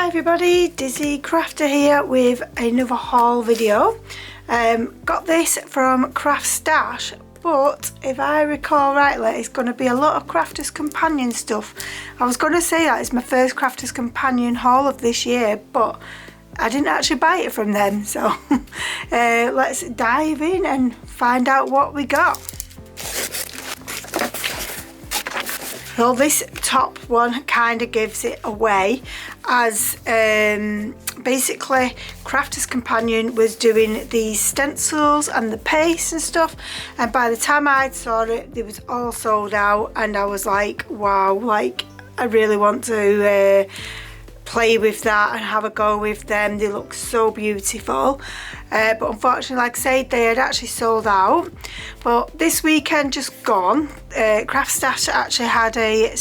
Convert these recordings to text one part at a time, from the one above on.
everybody, Dizzy Crafter here with another haul video. Got this from craftstash, but if I recall rightly, it's going to be a lot of Crafter's Companion stuff. I was going to say that it's my first Crafter's Companion haul of this year, but I didn't actually buy it from them, so let's dive in and find out what we got. Well, this top one kind of gives it away, as basically Crafter's Companion was doing the stencils and the paste and stuff, and by the time I saw it, it was all sold out, and I was like, wow, like I really want to play with that and have a go with them. They look so beautiful, but unfortunately, like I said, they had actually sold out. But this weekend just gone, craftstash actually had a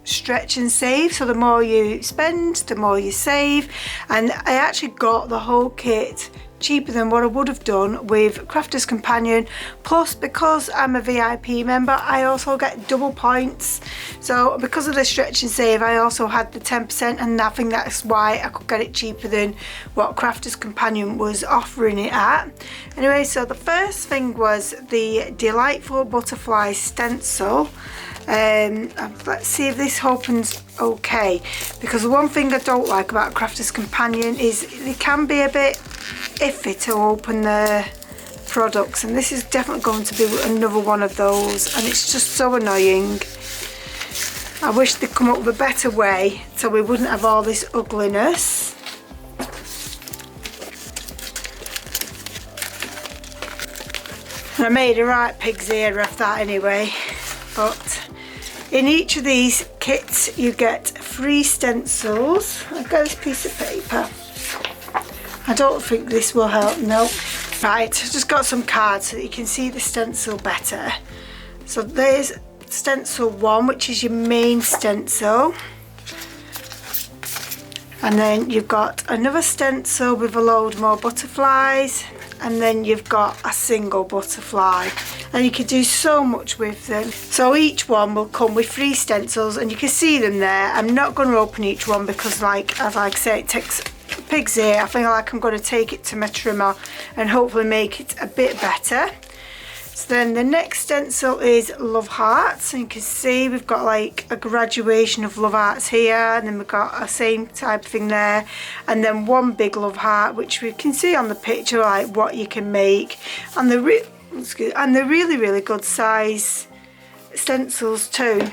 stretch and save, so the more you spend, the more you save, and I actually got the whole kit cheaper than what I would have done with Crafter's Companion. Plus, because I'm a VIP member, I also get double points, so because of the stretch and save, I also had the 10%, and I think that's why I could get it cheaper than what Crafter's Companion was offering it at. Anyway, so the first thing was the Delightful Butterfly stencil. Let's see if this opens okay, because the one thing I don't like about Crafter's Companion is they can be a bit iffy to open the products, and this is definitely going to be another one of those, and it's just so annoying. I wish they'd come up with a better way so we wouldn't have all this ugliness. And I made a right pig's ear of that anyway. But in each of these kits you get 3 stencils. I've got this piece of paper. I don't think this will help, no. Right, I've just got some cards so that you can see the stencil better. So there's stencil 1, which is your main stencil. And then you've got another stencil with a load more butterflies. And then you've got a single butterfly, and you can do so much with them. So each one will come with 3 stencils, and you can see them there. I'm not going to open each one because, as I say, it takes a pig's ear. I feel like I'm going to take it to my trimmer and hopefully make it a bit better. So then the next stencil is Love Hearts, and you can see we've got like a graduation of Love Hearts here, and then we've got a same type of thing there, and then one big Love Heart, which we can see on the picture like what you can make, and the really, really good size stencils too.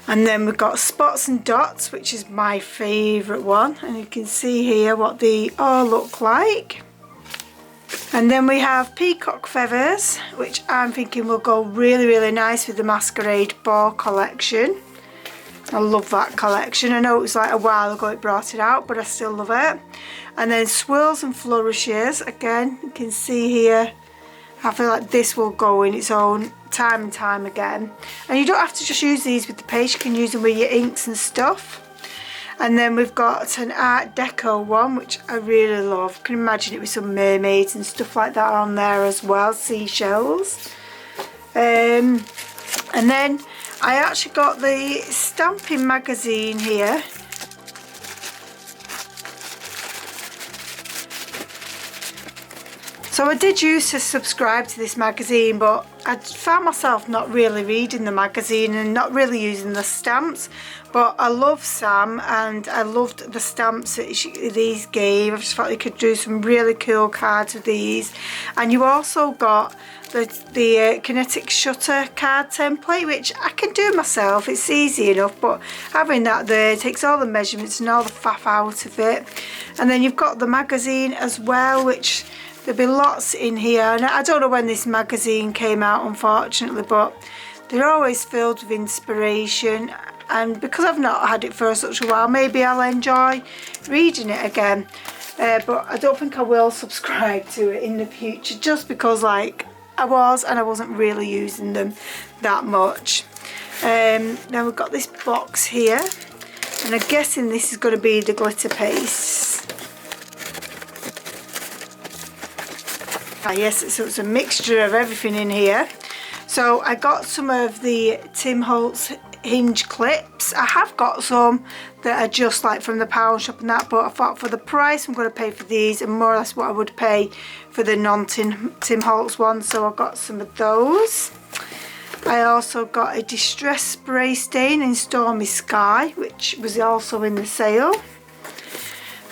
And then we've got Spots and Dots, which is my favourite one, and you can see here what they all look like. And then we have Peacock Feathers, which I'm thinking will go really, really nice with the Masquerade Ball collection. I love that collection. I know it was like a while ago it brought it out, but I still love it. And then Swirls and Flourishes, again, you can see here, I feel like this will go in its own time and time again. And you don't have to just use these with the paste, you can use them with your inks and stuff. And then we've got an Art Deco one, which I really love. You can imagine it with some mermaids and stuff like that on there as well, seashells. And then I actually got the stamping magazine here. So I did used to subscribe to this magazine, but I found myself not really reading the magazine and not really using the stamps. But I love Sam, and I loved the stamps that these gave. I just thought you could do some really cool cards with these. And you also got the kinetic shutter card template, which I can do myself. It's easy enough, but having that there takes all the measurements and all the faff out of it. And then you've got the magazine as well, which there'll be lots in here. And I don't know when this magazine came out, unfortunately, but they're always filled with inspiration. And because I've not had it for such a while, maybe I'll enjoy reading it again. But I don't think I will subscribe to it in the future, just because like I wasn't really using them that much. Now we've got this box here, and I'm guessing this is going to be the glitter paste. Yes, so it's a mixture of everything in here. So I got some of the Tim Holtz hinge clips. I have got some that are just like from the pound shop and that, but I thought for the price I'm going to pay for these and more or less what I would pay for the non-Tim Holtz ones, so I got some of those. I also got a distress spray stain in Stormy Sky, which was also in the sale.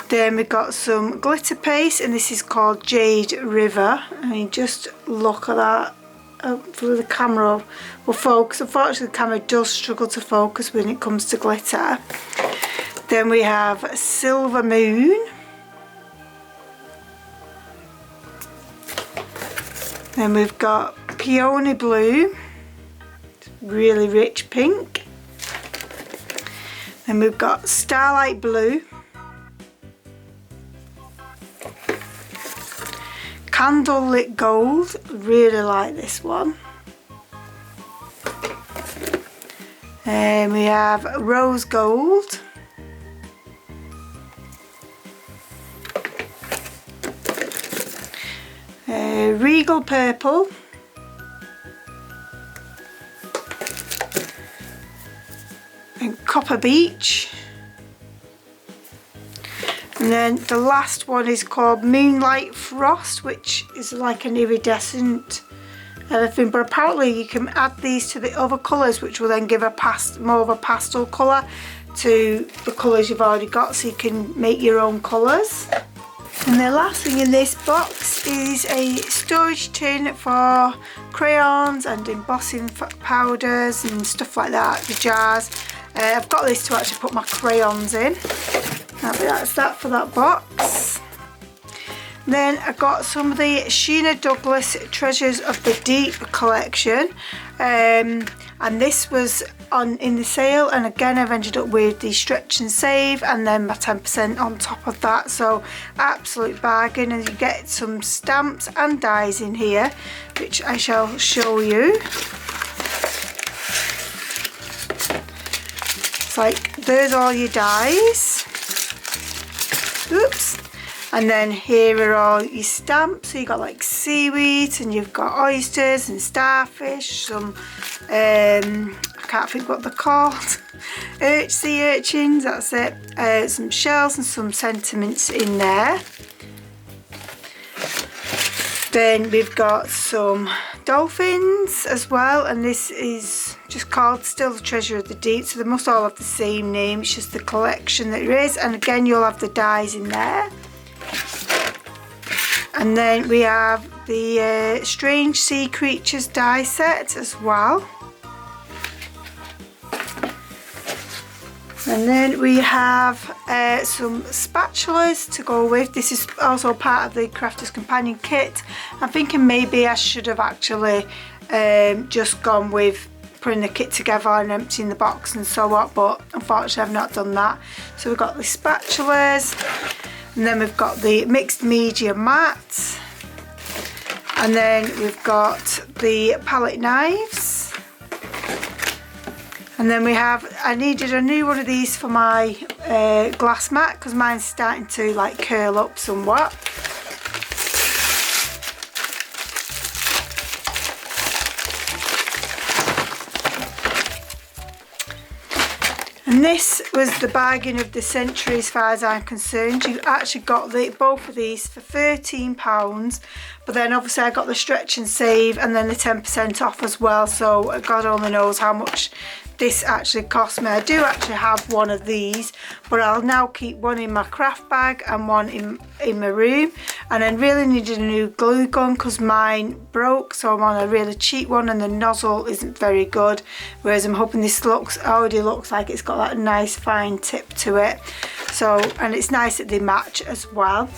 Then we got some glitter paste, and this is called Jade River. I mean, just look at that. Hopefully the camera will focus. Unfortunately the camera does struggle to focus when it comes to glitter. Then we have Silver Moon. Then we've got Peony Blue, really rich pink. Then we've got Starlight Blue, Candlelit Gold, really like this one. And we have Rose Gold. Regal Purple. And Copper Beach. And then the last one is called Moonlight Frost, which is like an iridescent everything, but apparently you can add these to the other colours, which will then give a more of a pastel colour to the colours you've already got, so you can make your own colours. And the last thing in this box is a storage tin for crayons and embossing powders and stuff like that, the jars. I've got this to actually put my crayons in. That's that for that box. Then I got some of the Sheena Douglas Treasures of the Deep collection, and this was in the sale, and again I've ended up with the stretch and save and then my 10% on top of that, so absolute bargain. And you get some stamps and dies in here, which I shall show you. It's like there's all your dies. Oops. And then here are all your stamps. So you've got like seaweed, and you've got oysters and starfish, some I can't think what they're called, sea urchins, that's it, some shells and some sentiments in there. Then we've got some dolphins as well, and this is just called Still the Treasure of the Deep, so they must all have the same name, it's just the collection that there is, and again you'll have the dies in there. And then we have the Strange Sea Creatures die set as well. And then we have some spatulas to go with. This is also part of the Crafter's Companion kit. I'm thinking maybe I should have actually just gone with putting the kit together and emptying the box and so on, but unfortunately I've not done that. So we've got the spatulas, and then we've got the mixed media mats, and then we've got the palette knives. And then we have, I needed a new one of these for my glass mat because mine's starting to like curl up somewhat. And this was the bargain of the century as far as I'm concerned. You actually got both of these for £13, but then obviously I got the stretch and save and then the 10% off as well, so God only knows how much this actually cost me. I do actually have one of these, but I'll now keep one in my craft bag and one in my room. And then really needed a new glue gun because mine broke, so I'm on a really cheap one and the nozzle isn't very good, whereas I'm hoping this already looks like it's got that nice fine tip to it. So, and it's nice that they match as well.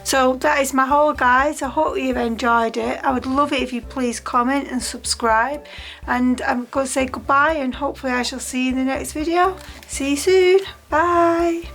So that is my haul, guys. I hope you've enjoyed it. I would love it if you please comment and subscribe, and I'm going to say goodbye and hopefully I shall see you in the next video. See you soon. Bye.